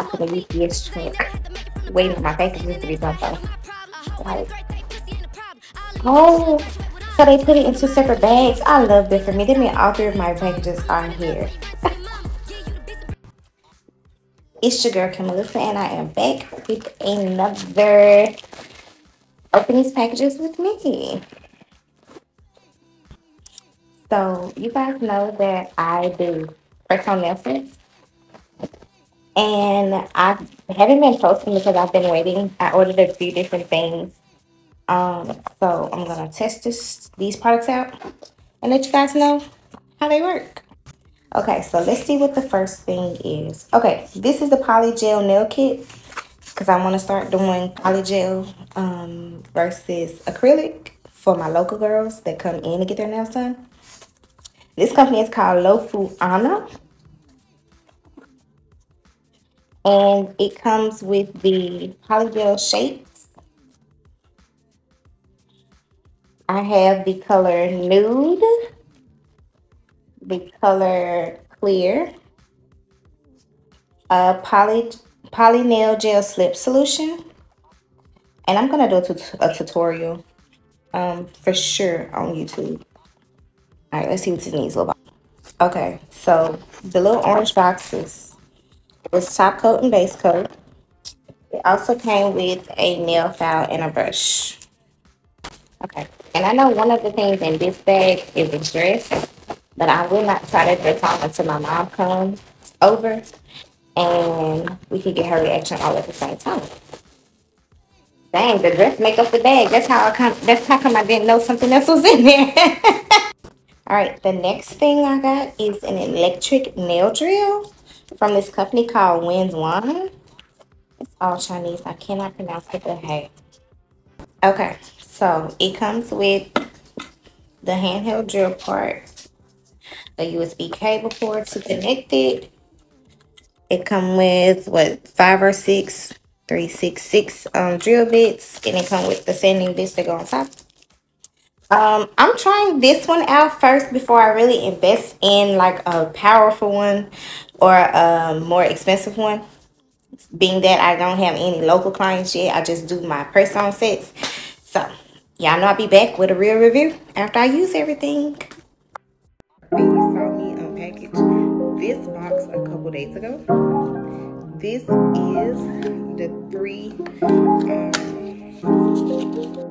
out to the UPS truck, waiting for my packages to be dumped off. Like, oh, so they put it into separate bags. I love that for me. That means all three of my packages are here. It's your girl Kim Melissa, and I am back with another Open These Packages with me. So you guys know that I do personal nail sets, and I haven't been posting because I've been waiting. I ordered a few different things. So I'm gonna test these products out and let you guys know how they work. Okay, so let's see what the first thing is. Okay, this is the Polygel nail kit because I want to start doing polygel versus acrylic for my local girls that come in to get their nails done. This company is called Lofu Anna, and it comes with the polygel shapes. I have the color nude, the color clear, poly nail gel slip solution, and I'm gonna do a tutorial for sure on YouTube. All right, let's see what's in these little boxes. Okay, so the little orange boxes was top coat and base coat. It also came with a nail file and a brush. Okay, and I know one of the things in this bag is a dress, but I will not try to dress on until my mom comes over and we can get her reaction all at the same time. Dang, the dress make up the bag. That's how come I didn't know something else was in there. All right, the next thing I got is an electric nail drill from this company called Winds One. It's all Chinese. I cannot pronounce it, but hey. Okay, so it comes with the handheld drill part, a USB cable port to connect it. It comes with what, 5 or 6, 3, 6, 6 drill bits, and it comes with the sanding bits that go on top. I'm trying this one out first before I really invest in like a powerful one or a more expensive one. Being that I don't have any local clients yet, I just do my press-on sets. So, y'all know I'll be back with a real review after I use everything. You saw me unpackage this box a couple days ago. This is the 3